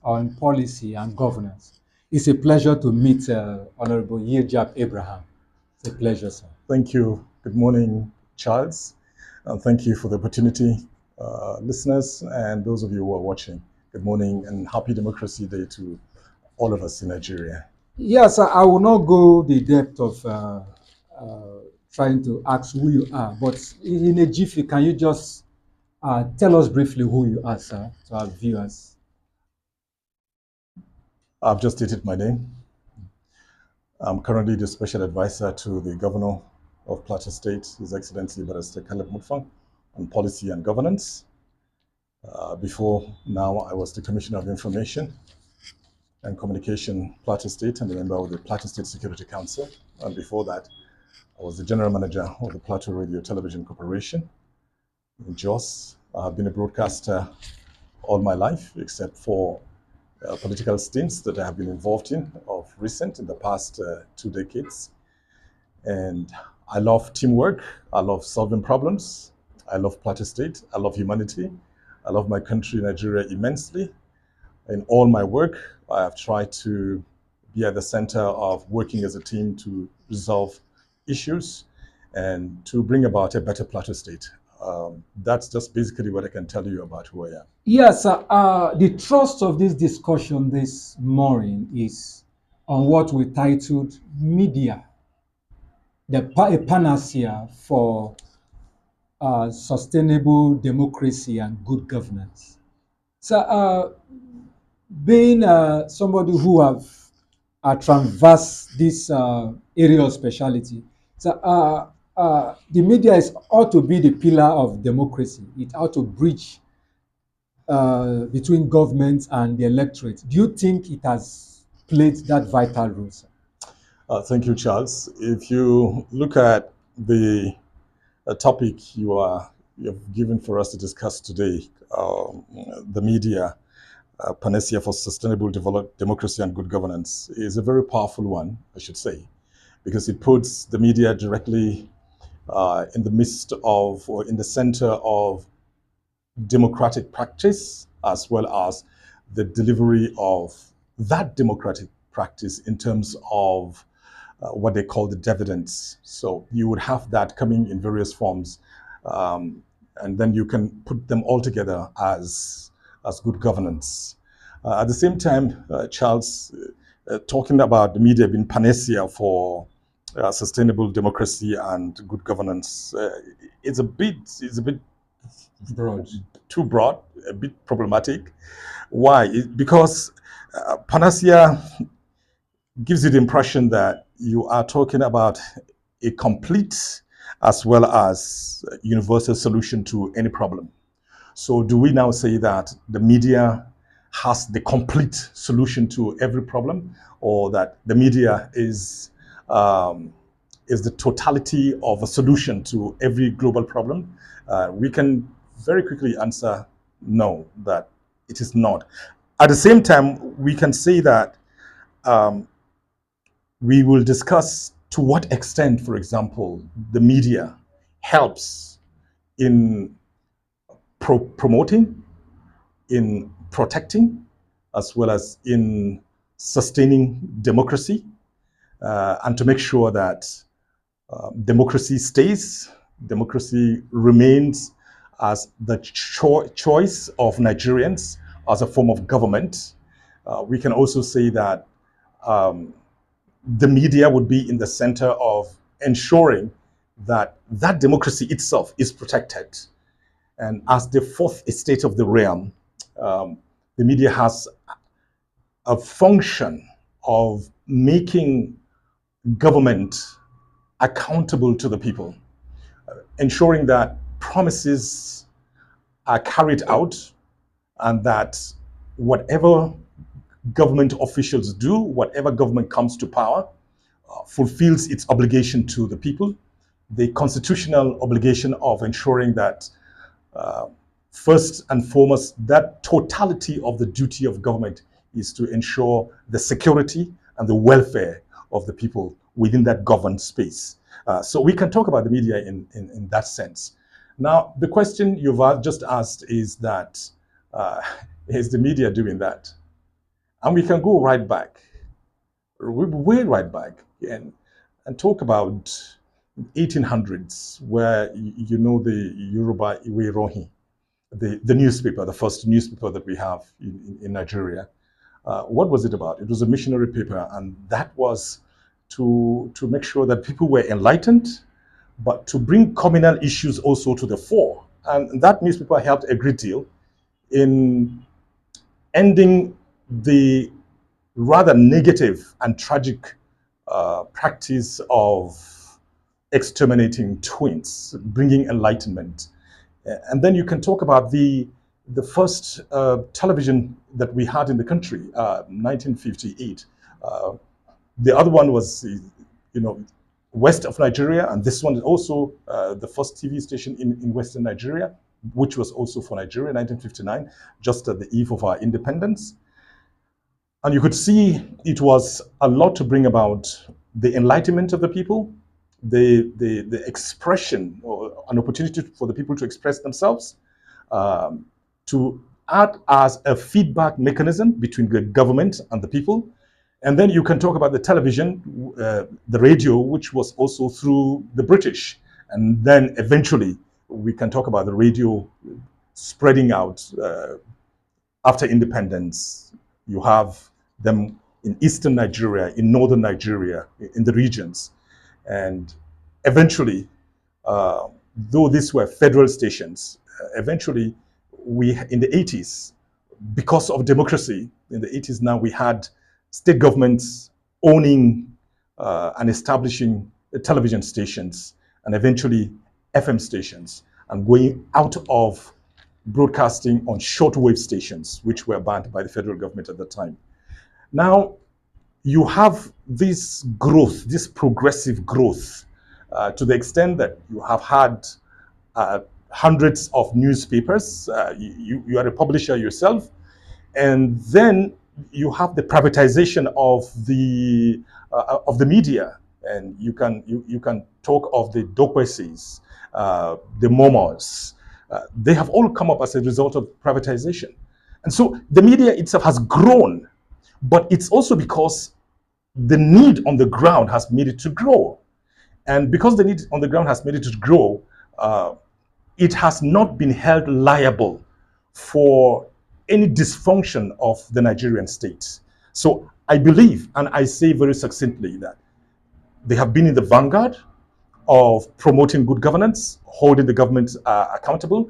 on policy and governance. It's a pleasure to meet Honorable Yiljap Abraham. It's a pleasure, sir. Thank you. Good morning, Charles. And thank you for the opportunity, listeners, and those of you who are watching. Good morning and happy Democracy Day to all of us in Nigeria. Yes, I will not go the depth of trying to ask who you are, but in a jiffy, can you just tell us briefly who you are, sir, to our viewers? I've just stated my name. I'm currently the Special Advisor to the Governor of Plateau State, His Excellency Barrister Caleb Mutfwang, on policy and governance. Before now, I was the Commissioner of Information and Communication, Plateau State, and a member of the Plateau State Security Council. And before that, I was the General Manager of the Plateau Radio Television Corporation in Jos. I have been a broadcaster all my life, except for political stints that I have been involved in of recent in the past 2 decades. And I love teamwork. I love solving problems. I love Plateau State. I love humanity. I love my country, Nigeria, immensely. In all my work, I have tried to be at the center of working as a team to resolve issues and to bring about a better Plateau State. That's just basically what I can tell you about who I am. Yes, the thrust of this discussion this morning is on what we titled Media, a panacea for sustainable democracy and good governance. So, being somebody who have traversed this area of specialty, so the media ought to be the pillar of democracy. It ought to bridge between government and the electorate. Do you think it has played that vital role, sir? Thank you, Charles. If you look at the topic you've given for us to discuss today, the media, panacea for sustainable democracy and good governance, is a very powerful one, I should say, because it puts the media directly in the midst of, or in the center of, democratic practice, as well as the delivery of that democratic practice in terms of what they call the dividends. So you would have that coming in various forms, and then you can put them all together as good governance. At the same time, Charles, talking about the media being panacea for sustainable democracy and good governance, it's a bit Broad. too broad, a bit problematic. Why? Because panacea gives you the impression that you are talking about a complete as well as universal solution to any problem. So do we now say that the media has the complete solution to every problem, or that the media is the totality of a solution to every global problem? We can very quickly answer no, that it is not. At the same time, we can say that we will discuss to what extent, for example, the media helps in promoting, in protecting, as well as in sustaining democracy, and to make sure that democracy stays, democracy remains as the choice of Nigerians as a form of government. We can also say that the media would be in the center of ensuring that that democracy itself is protected. And as the fourth estate of the realm, the media has a function of making government accountable to the people, ensuring that promises are carried out, and that whatever government officials do, whatever government comes to power, fulfills its obligation to the people, the constitutional obligation of ensuring that first and foremost, that totality of the duty of government is to ensure the security and the welfare of the people within that governed space. So we can talk about the media in that sense. Now, the question you've just asked is that, is the media doing that? And we can go right back, way right back, and talk about 1800s, where you know the Yoruba Iwe Rohin, the newspaper, the first newspaper that we have in Nigeria. What was it about? It was a missionary paper, and that was to make sure that people were enlightened, but to bring communal issues also to the fore. And that newspaper helped a great deal in ending the rather negative and tragic practice of exterminating twins, bringing enlightenment. And then you can talk about the first television that we had in the country, 1958. The other one was, west of Nigeria, and this one is also the first TV station in Western Nigeria, which was also for Nigeria, 1959, just at the eve of our independence. And you could see it was a lot to bring about the enlightenment of the people, the expression, or an opportunity for the people to express themselves, to act as a feedback mechanism between the government and the people. And then you can talk about the television, the radio, which was also through the British. And then eventually we can talk about the radio spreading out after independence. You have them in eastern Nigeria, in northern Nigeria, in the regions. And eventually, though these were federal stations, eventually in the 80s, because of democracy, in the 80s now we had state governments owning and establishing television stations, and eventually FM stations, and going out of broadcasting on shortwave stations, which were banned by the federal government at the time. Now, you have this growth, this progressive growth, to the extent that you have had hundreds of newspapers. You are a publisher yourself, and then you have the privatization of the media, and you can talk of the Dokwesis, the Momos. They have all come up as a result of privatization, and so the media itself has grown. But it's also because the need on the ground has made it to grow. And because the need on the ground has made it to grow, it has not been held liable for any dysfunction of the Nigerian state. So I believe, and I say very succinctly, that they have been in the vanguard of promoting good governance, holding the government accountable,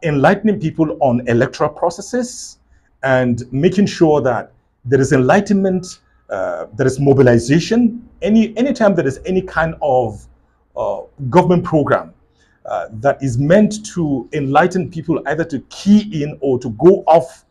enlightening people on electoral processes, and making sure that there is enlightenment, there is mobilization. Anytime there is any kind of government program that is meant to enlighten people, either to key in or to go off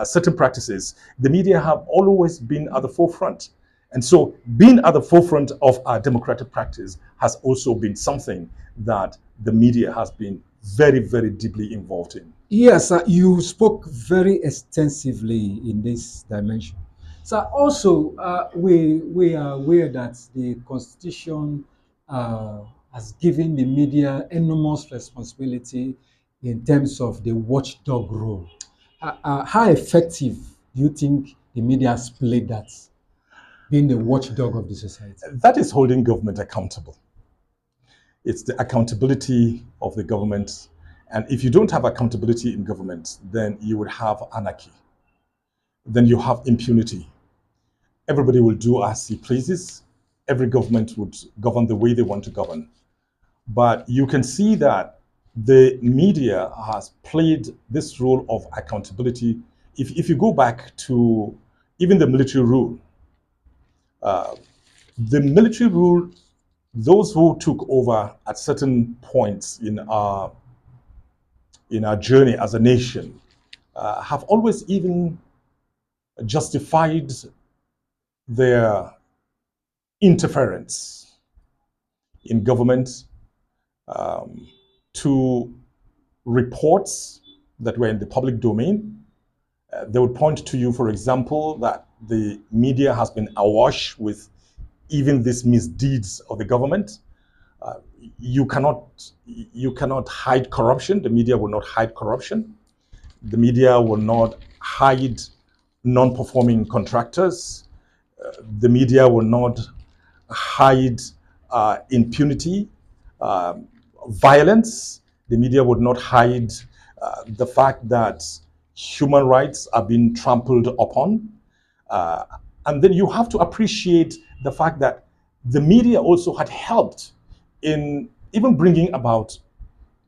certain practices, the media have always been at the forefront. And so being at the forefront of our democratic practice has also been something that the media has been very, very deeply involved in. Yes, you spoke very extensively in this dimension. So also, we are aware that the Constitution has given the media enormous responsibility in terms of the watchdog role. How effective do you think the media has played that, being the watchdog of the society? That is holding government accountable. It's the accountability of the government. And if you don't have accountability in government, then you would have anarchy. Then you have impunity. Everybody will do as he pleases. Every government would govern the way they want to govern. But you can see that the media has played this role of accountability. If you go back to even the military rule, those who took over at certain points in our journey as a nation have always even justified their interference in government to reports that were in the public domain. They would point to you, for example, that the media has been awash with even these misdeeds of the government. You cannot hide corruption. The media will not hide corruption. The media will not hide non-performing contractors. The media will not hide impunity, violence. The media would not hide the fact that human rights are being trampled upon. Uh, and then you have to appreciate the fact that the media also had helped in even bringing about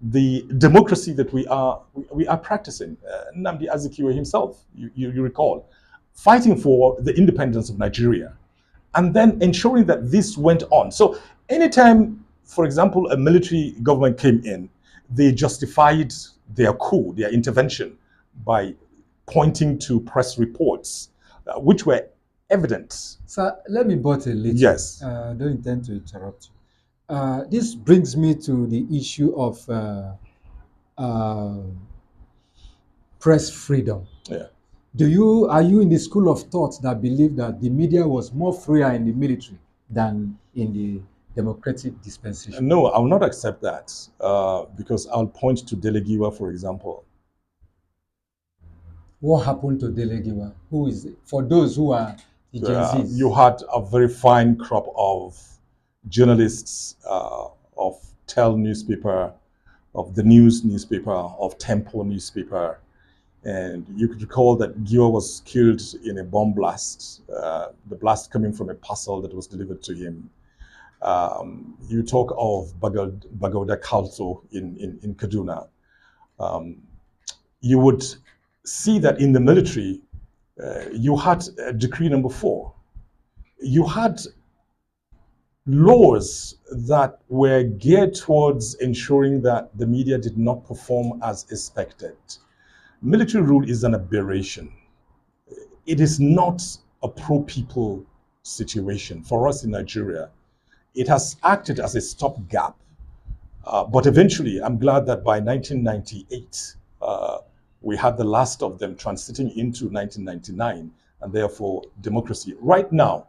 the democracy that we are practicing. Nnamdi Azikiwe himself, you recall, fighting for the independence of Nigeria, and then ensuring that this went on. So anytime, for example, a military government came in, they justified their coup, their intervention, by pointing to press reports, which were evident. Sir, let me butt a little. Yes. Don't intend to interrupt you. This brings me to the issue of uh, press freedom. Yeah. Are you in the school of thought that believe that the media was more freer in the military than in the democratic dispensation? No, I will not accept that because I'll point to Delegiwa, for example. What happened to Delegiwa? Who is it? For those who are the Gen Zs. You had a very fine crop of journalists of Tell newspaper, of the News newspaper, of Tempo newspaper. And you could recall that Giwa was killed in a bomb blast, the blast coming from a parcel that was delivered to him. You talk of Bagauda Kalto in Kaduna. You would see that in the military, you had decree number 4. You had laws that were geared towards ensuring that the media did not perform as expected. Military rule is an aberration. It is not a pro-people situation. For us in Nigeria, it has acted as a stopgap. But eventually, I'm glad that by 1998, we had the last of them transiting into 1999, and therefore democracy. Right now,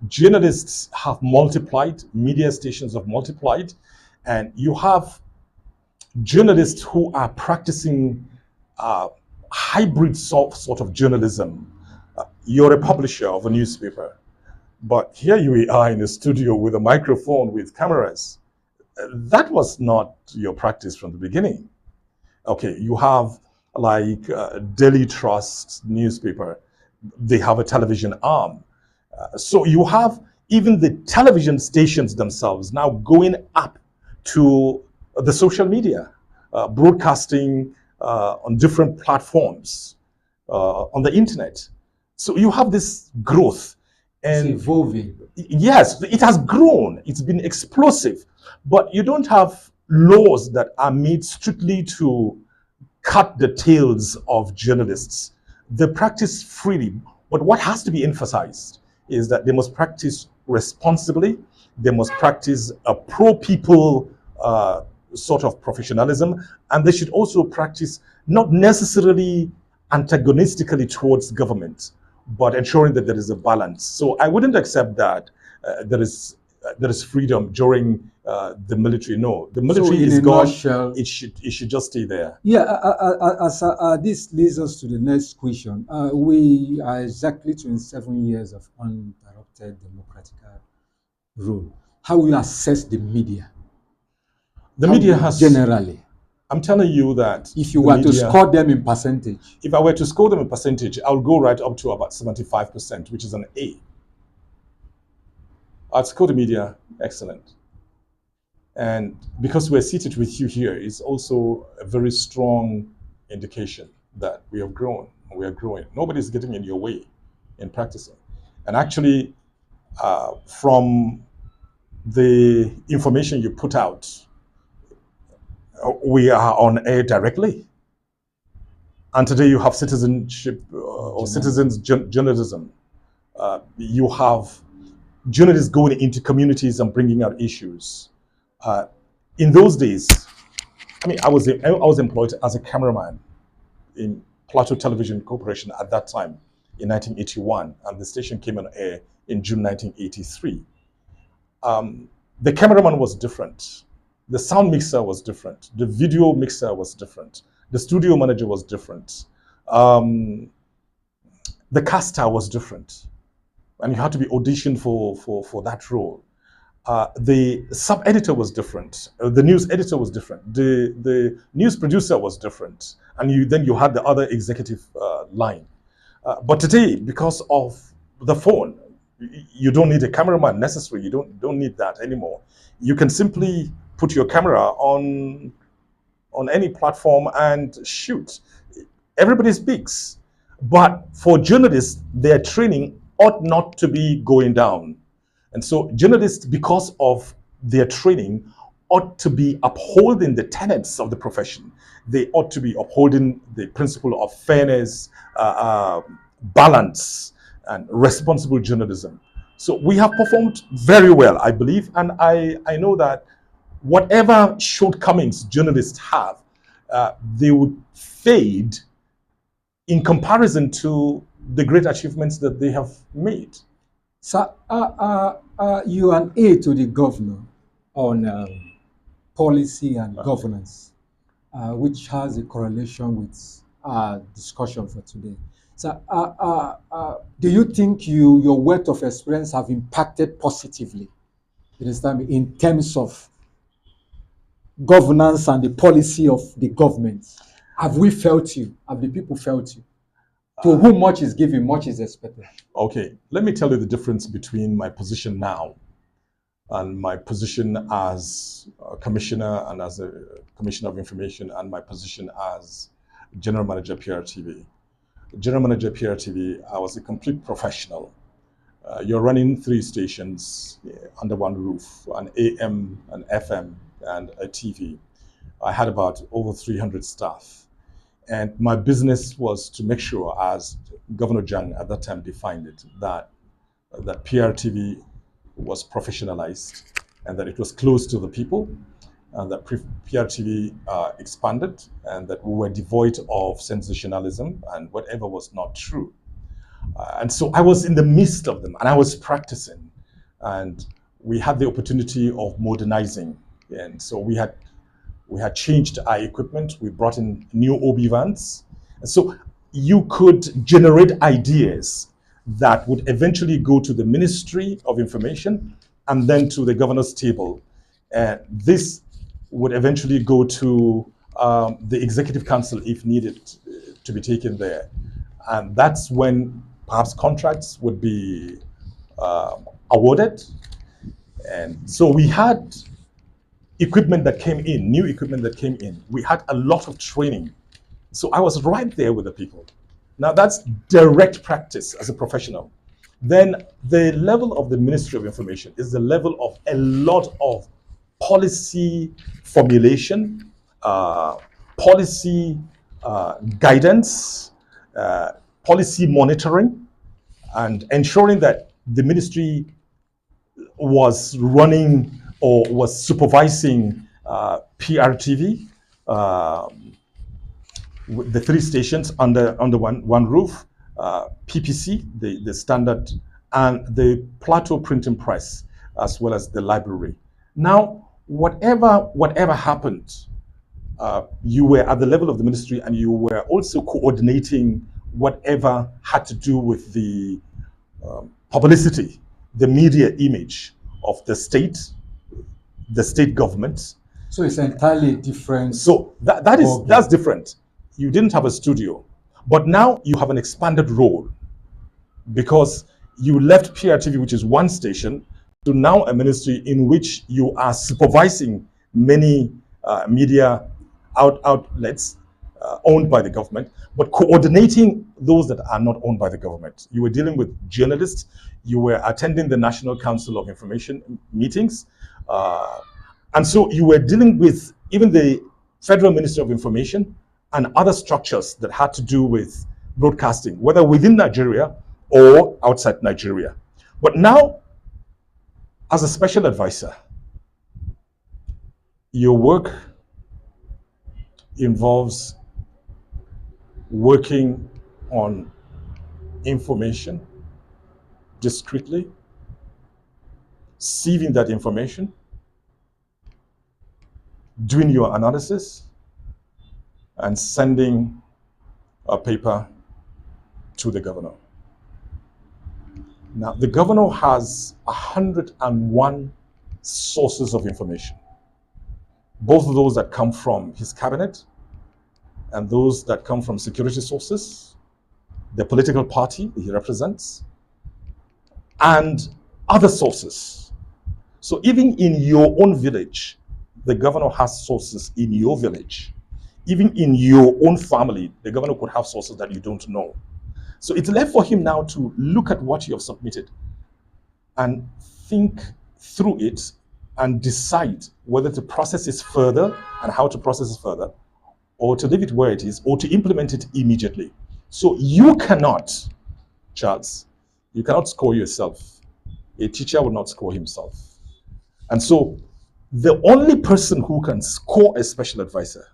journalists have multiplied, media stations have multiplied, and you have journalists who are practicing hybrid sort of journalism. You're a publisher of a newspaper, but here you are in a studio with a microphone, with cameras. That was not your practice from the beginning. Okay, you have like Daily Trust newspaper. They have a television arm. So you have even the television stations themselves now going up to the social media, broadcasting on different platforms on the internet. So you have this growth. And it's evolving. Yes, it has grown. It's been explosive. But you don't have laws that are made strictly to cut the tails of journalists. They practice freely. But what has to be emphasized is that they must practice responsibly. They must practice a pro-people sort of professionalism. And they should also practice not necessarily antagonistically towards government, but ensuring that there is a balance. So I wouldn't accept that there is freedom during the military. No, the military So in is a gone. nutshell- It should just stay there. Yeah, this leads us to the next question. We are exactly 27 years of uninterrupted democratic rule. How will you assess the media? The How media has generally, I'm telling you that if you the were to media- score them in percentage, if I were to score them in percentage, I'll go right up to about 75%, which is an A. I'd score the media excellent. And because we're seated with you here, it's also a very strong indication that we have grown, we are growing. Nobody's getting in your way in practicing. And actually, from the information you put out, we are on air directly. And today you have citizenship or citizens journalism. You have journalists going into communities and bringing out issues. In those days, I mean, I was employed as a cameraman in Plateau Television Corporation at that time in 1981, and the station came on air in June 1983. The cameraman was different. The sound mixer was different. The video mixer was different. The studio manager was different. the caster was different, and you had to be auditioned for that role. The sub-editor was different. The news editor was different. The news producer was different. And then you had the other executive line. But today, because of the phone, you don't need a cameraman necessarily. You don't need that anymore. You can simply put your camera on any platform and shoot. Everybody speaks. But for journalists, their training ought not to be going down. And so journalists, because of their training, ought to be upholding the tenets of the profession. They ought to be upholding the principle of fairness, balance, and responsible journalism. So we have performed very well, I believe, and I know that whatever shortcomings journalists have, they would fade in comparison to the great achievements that they have made. So, you are an aide to the governor on policy and governance, which has a correlation with our discussion for today. So, do you think your wealth of experience have impacted positively, you understand me, in terms of governance and the policy of the government? Have we felt you? Have the people felt you? To whom much is given, much is expected. Okay, let me tell you the difference between my position now and my position as a commissioner and as a commissioner of information and my position as general manager PRTV. General manager PRTV, I was a complete professional. You're running 3 stations under one roof, an AM, an FM, and a TV. I had about over 300 staff. And my business was to make sure, as Governor Jang at that time defined it, that PRTV was professionalized and that it was close to the people, and that PRTV expanded, and that we were devoid of sensationalism and whatever was not true. And so I was in the midst of them, and I was practicing, and we had the opportunity of modernizing. And so we had changed our equipment. We brought in new OB vans. And so you could generate ideas that would eventually go to the Ministry of Information and then to the governor's table. And this would eventually go to the Executive Council if needed to be taken there. And that's when perhaps contracts would be awarded. And so we had equipment that came in, new equipment that came in. We had a lot of training. So I was right there with the people. Now that's direct practice as a professional. Then the level of the Ministry of Information is the level of a lot of policy formulation, policy guidance, policy monitoring, and ensuring that the ministry was running or was supervising PRTV, the 3 stations under one roof, PPC, the standard, and the Plateau Printing Press, as well as the library. Now, whatever happened, you were at the level of the ministry, and you were also coordinating whatever had to do with the publicity, the media image of the state government. So it's entirely different. So that's different. You didn't have a studio, but now you have an expanded role because you left PRTV, which is 1 station, to now a ministry in which you are supervising many media outlets owned by the government, but coordinating those that are not owned by the government. You were dealing with journalists. You were attending the National Council of Information meetings. And so you were dealing with even the Federal Ministry of Information and other structures that had to do with broadcasting, whether within Nigeria or outside Nigeria. But now, as a special advisor, your work involves working on information discreetly, sieving that information, doing your analysis, and sending a paper to the governor. Now, the governor has 101 sources of information, both of those that come from his cabinet and those that come from security sources, the political party he represents, and other sources. So even in your own village, the governor has sources in your village. Even in your own family, the governor could have sources that you don't know. So it's left for him now to look at what you have submitted and think through it and decide whether to process it further and how to process it further, or to leave it where it is, or to implement it immediately. So you cannot, Charles, you cannot score yourself. A teacher will not score himself. And so the only person who can score a special advisor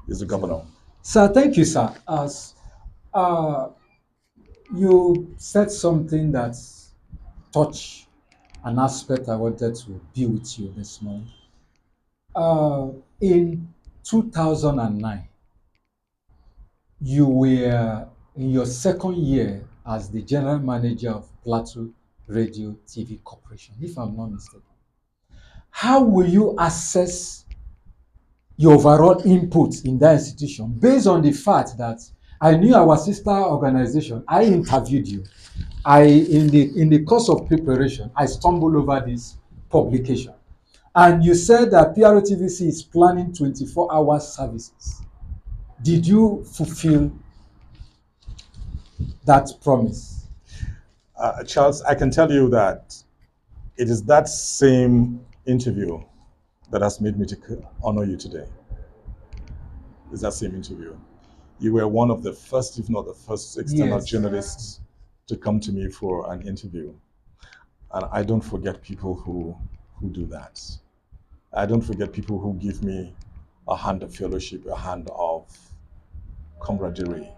is the governor. Sir, thank you, sir. As you said something that touched an aspect I wanted to be with you this morning. In 2009, you were in your second year as the general manager of Plateau Radio TV Corporation, if I'm not mistaken. How will you assess your overall input in that institution based on the fact that I knew our sister organization, I interviewed you. In the course of preparation, I stumbled over this publication. And you said that PRTVC is planning 24-hour services. Did you fulfill that promise? Charles, I can tell you that it is that same interview that has made me to honor you today. It's that same interview. You were one of the first, if not the first, external journalists to come to me for an interview. And I don't forget people who do that. I don't forget people who give me a hand of fellowship, a hand of camaraderie.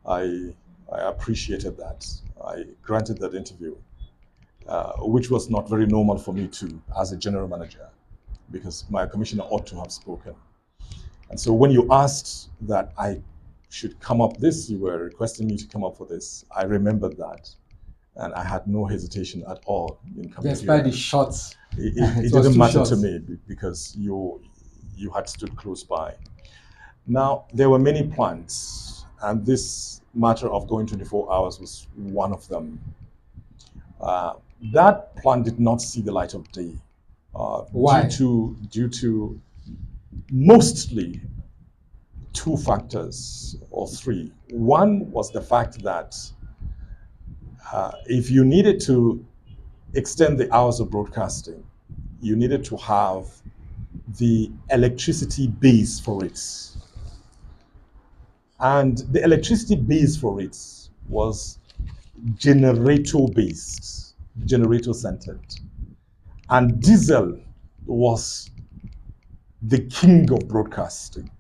I appreciated that. I granted that interview, which was not very normal for me too, as a general manager, because my commissioner ought to have spoken. And so when you asked that I should come up this, you were requesting me to come up for this, I remembered that. And I had no hesitation at all in coming. Despite the shots. It didn't matter to me because you had stood close by. Now, there were many plans, and this matter of going 24 hours was one of them. That plan did not see the light of day. Why? Due to mostly two factors or three. One was the fact that if you needed to extend the hours of broadcasting, you needed to have the electricity base for it. And the electricity base for it was generator-based, generator-centered. And diesel was the king of broadcasting.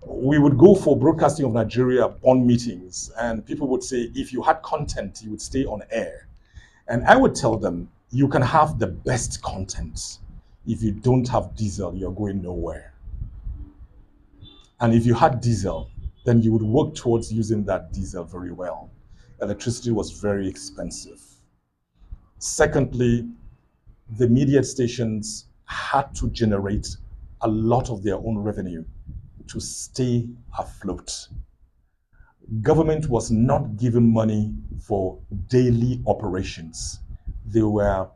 We would go for broadcasting of Nigeria on meetings, and people would say, if you had content, you would stay on air. And I would tell them, you can have the best content. If you don't have diesel, you're going nowhere. And if you had diesel, then you would work towards using that diesel very well. Electricity was very expensive. Secondly, the media stations had to generate a lot of their own revenue to stay afloat. Government was not giving money for daily operations. They were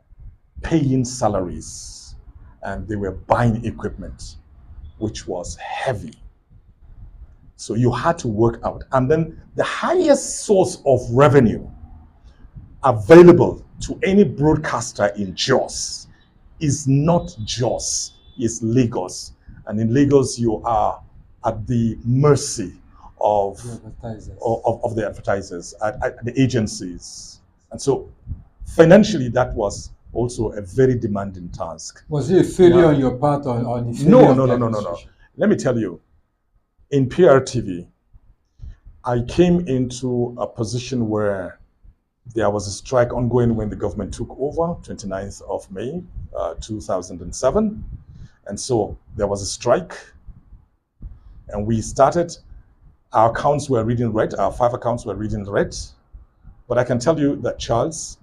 paying salaries and they were buying equipment, which was heavy. So you had to work out. And then the highest source of revenue available to any broadcaster in Jos is not Jos, it's Lagos. And in Lagos, you are at the mercy of the advertisers, at the agencies. And so financially, that was also a very demanding task. Was it a failure on your part or on the failure No. Let me tell you, in PRTV, I came into a position where there was a strike ongoing when the government took over, 29th of May, 2007. And so there was a strike, and we started, our accounts were reading red, our 5 accounts were reading red. But I can tell you that, Charles,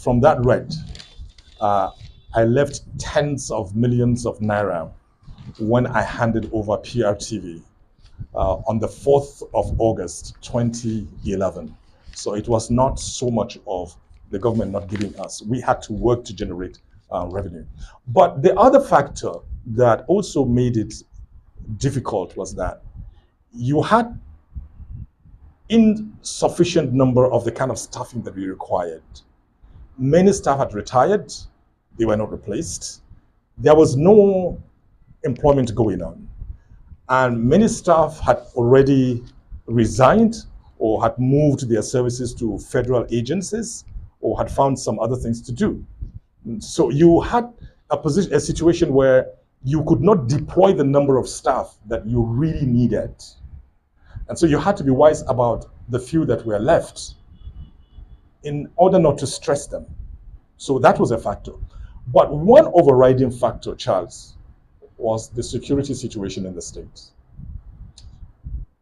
from that rent, I left tens of millions of naira when I handed over PRTV on the 4th of August 2011. So it was not so much of the government not giving us. We had to work to generate revenue. But the other factor that also made it difficult was that you had insufficient number of the kind of staffing that we required. Many staff had retired, they were not replaced. There was no employment going on. And many staff had already resigned or had moved their services to federal agencies or had found some other things to do. So you had a situation where you could not deploy the number of staff that you really needed. And so you had to be wise about the few that were left in order not to stress them. So that was a factor. But one overriding factor, Charles, was the security situation in the States.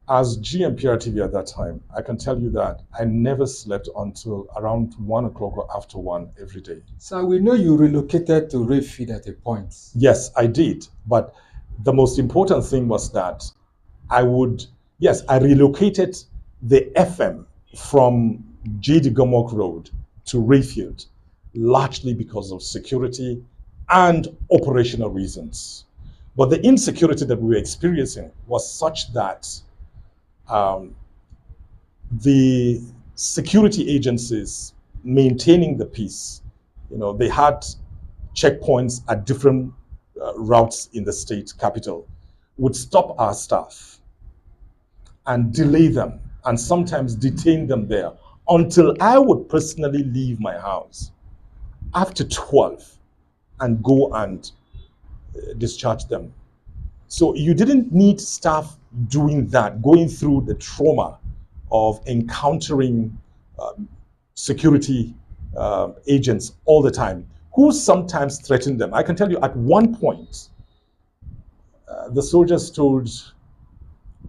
As GM PRTV at that time, I can tell you that I never slept until around 1 o'clock or after 1 every day. So we know you relocated to Rayfield at a point. Yes, I did. But the most important thing was that I relocated the FM from J.D. Gomok Road to Rayfield, largely because of security and operational reasons. But the insecurity that we were experiencing was such that the security agencies maintaining the peace, they had checkpoints at different routes in the state capital, would stop our staff and delay them and sometimes detain them there until I would personally leave my house after 12 and go and discharge them. So you didn't need staff doing that, going through the trauma of encountering security agents all the time, who sometimes threatened them. I can tell you at one point, the soldiers told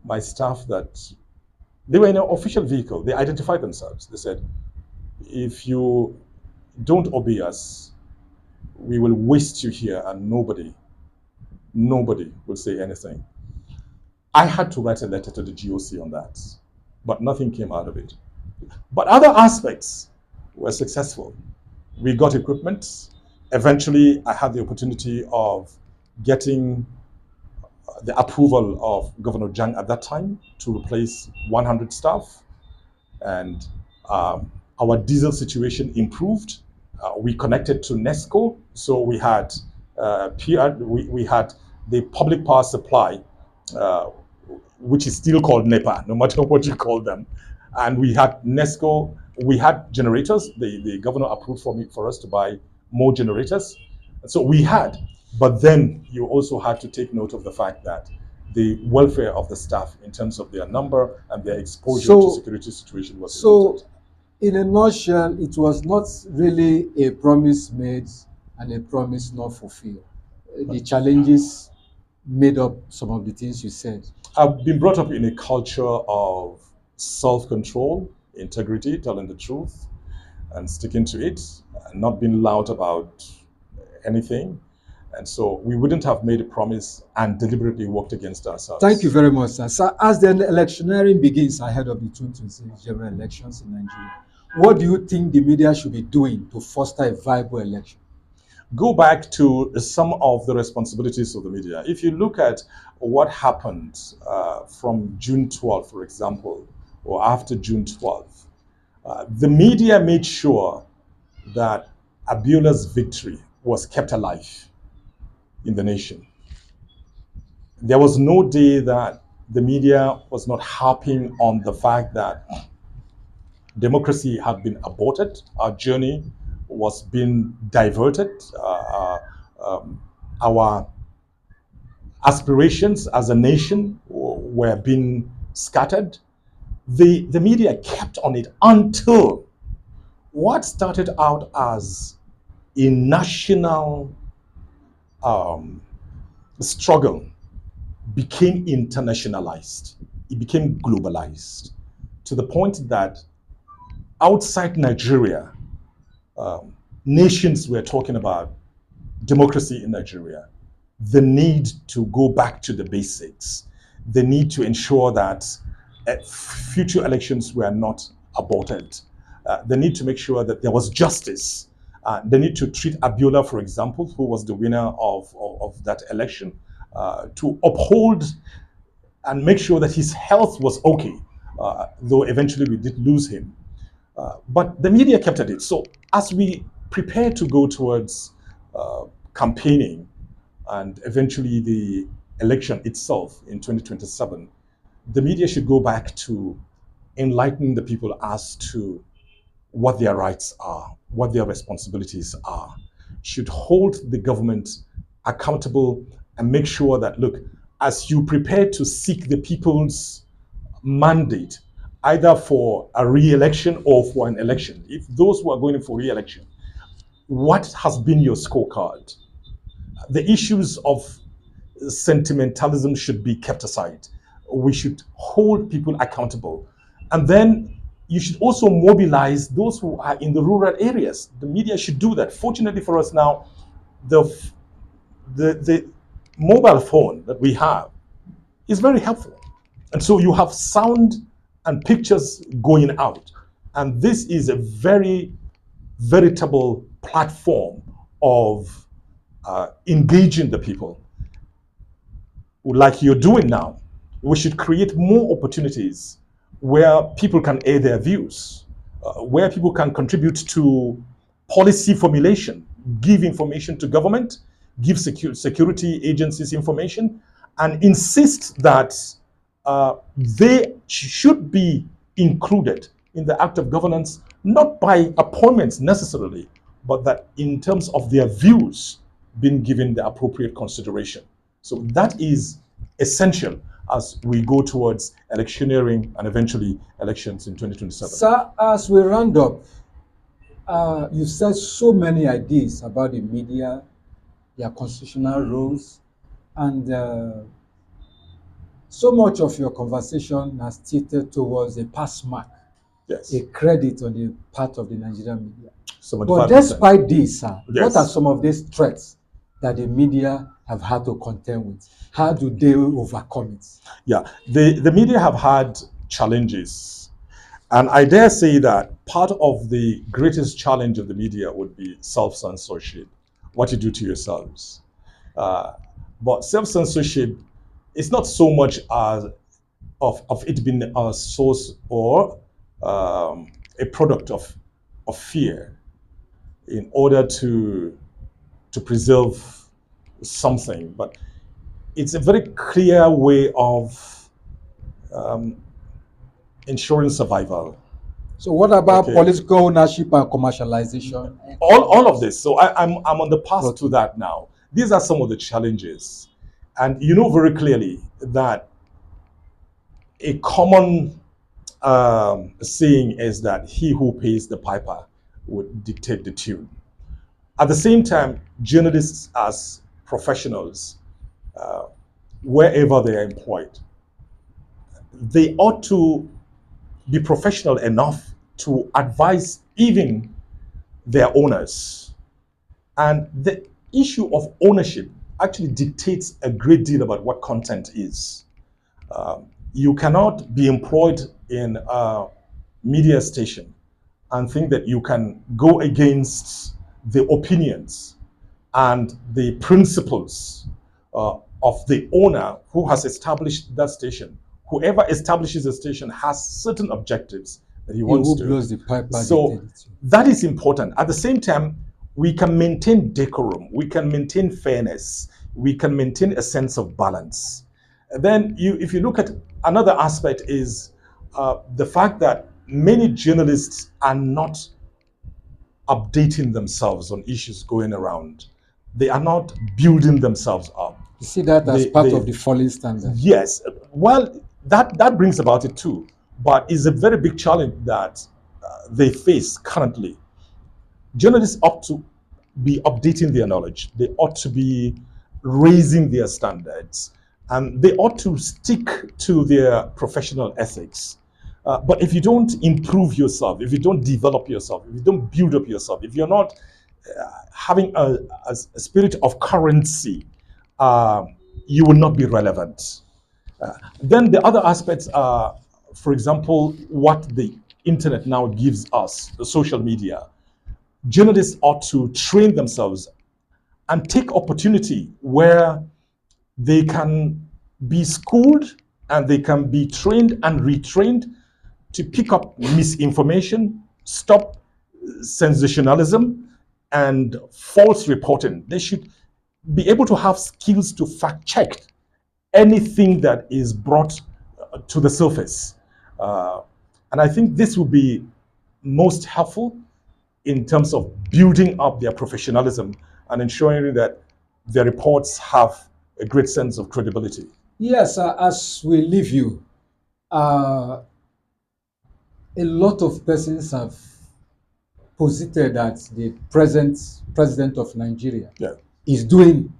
my staff that they were in an official vehicle. They identified themselves. They said, if you don't obey us, we will waste you here and nobody will say anything. I had to write a letter to the GOC on that, but nothing came out of it. But other aspects were successful. We got equipment. Eventually, I had the opportunity of getting the approval of Governor Jang at that time to replace 100 staff. And our diesel situation improved. We connected to NESCO, so we had we had the public power supply, which is still called NEPA, no matter what you call them. And we had NESCO, we had generators. The governor approved for us to buy more generators. So we had, but then you also had to take note of the fact that the welfare of the staff in terms of their number and their exposure to security situation was important. In a nutshell, it was not really a promise made and a promise not fulfilled. The challenges made up some of the things you said. I've been brought up in a culture of self-control, integrity, telling the truth and sticking to it, and not being loud about anything. And so we wouldn't have made a promise and deliberately worked against ourselves. Thank you very much, sir. So as the electioneering begins ahead of the 2026 general elections in Nigeria, what do you think the media should be doing to foster a viable election? Go back to some of the responsibilities of the media. If you look at what happened from June 12th, for example, or after June 12th, the media made sure that Abiola's victory was kept alive in the nation. There was no day that the media was not harping on the fact that democracy had been aborted, our journey was being diverted, our aspirations as a nation were being scattered. The media kept on it until what started out as a national struggle became internationalized. It became globalized to the point that outside Nigeria, nations were talking about democracy in Nigeria, the need to go back to the basics, the need to ensure that future elections were not aborted, the need to make sure that there was justice, the need to treat Abiola, for example, who was the winner of that election, to uphold and make sure that his health was okay, though eventually we did lose him. But the media kept at it. So as we prepare to go towards campaigning and eventually the election itself in 2027, the media should go back to enlightening the people as to what their rights are, what their responsibilities are, should hold the government accountable and make sure that, look, as you prepare to seek the people's mandate, either for a re-election or for an election, if those who are going for re-election, what has been your scorecard? The issues of sentimentalism should be kept aside. We should hold people accountable. And then you should also mobilize those who are in the rural areas. The media should do that. Fortunately for us now, the mobile phone that we have is very helpful. And so you have sound and pictures going out. And this is a very veritable platform of engaging the people. Like you're doing now, we should create more opportunities where people can air their views, where people can contribute to policy formulation, give information to government, give security agencies information, and insist that they should be included in the act of governance, not by appointments necessarily, but that in terms of their views being given the appropriate consideration. So that is essential as we go towards electioneering and eventually elections in 2027. Sir, as we round up, you've said so many ideas about the media, their constitutional roles, and so much of your conversation has tilted towards a pass mark, Yes. a credit on the part of the Nigerian media. 75%. But despite this, sir, Yes. what are some of these threats that the media have had to contend with? How do they overcome it? Yeah, the media have had challenges. And I dare say that part of the greatest challenge of the media would be self-censorship, what you do to yourselves. But self-censorship is not so much as of it being a source or a product of fear in order to preserve something, but it's a very clear way of ensuring survival. So what about Okay. political ownership and commercialization? All of this. So I'm on the path Okay. to that now. These are some of the challenges. And you know very clearly that a common saying is that he who pays the piper would dictate the tune. At the same time, journalists as professionals, wherever they are employed, they ought to be professional enough to advise even their owners. And the issue of ownership actually dictates a great deal about what content is. You cannot be employed in a media station and think that you can go against the opinions and the principles of the owner who has established that station. Whoever establishes a station has certain objectives that he wants who to. blows the piper So dictates you. that is important. At the same time, we can maintain decorum, we can maintain fairness, we can maintain a sense of balance. Then if you look at another aspect is the fact that many journalists are not updating themselves on issues going around. They are not building themselves up. You see that as part of the falling standard. Yes, well, that brings about it too, but it's a very big challenge that they face currently. Journalists ought to be updating their knowledge. They ought to be raising their standards, and they ought to stick to their professional ethics. But if you don't improve yourself, if you don't develop yourself, if you don't build up yourself, if you're not having a spirit of currency, uh, you will not be relevant. Then the other aspects are, for example, what the internet now gives us, the social media. Journalists ought to train themselves and take opportunity where they can be schooled and they can be trained and retrained to pick up misinformation, stop sensationalism and false reporting. They should be able to have skills to fact check anything that is brought to the surface. Uh, and I think this will be most helpful in terms of building up their professionalism and ensuring that their reports have a great sense of credibility. Yes, as we leave you, a lot of persons have posited that the present president of Nigeria Yeah. is doing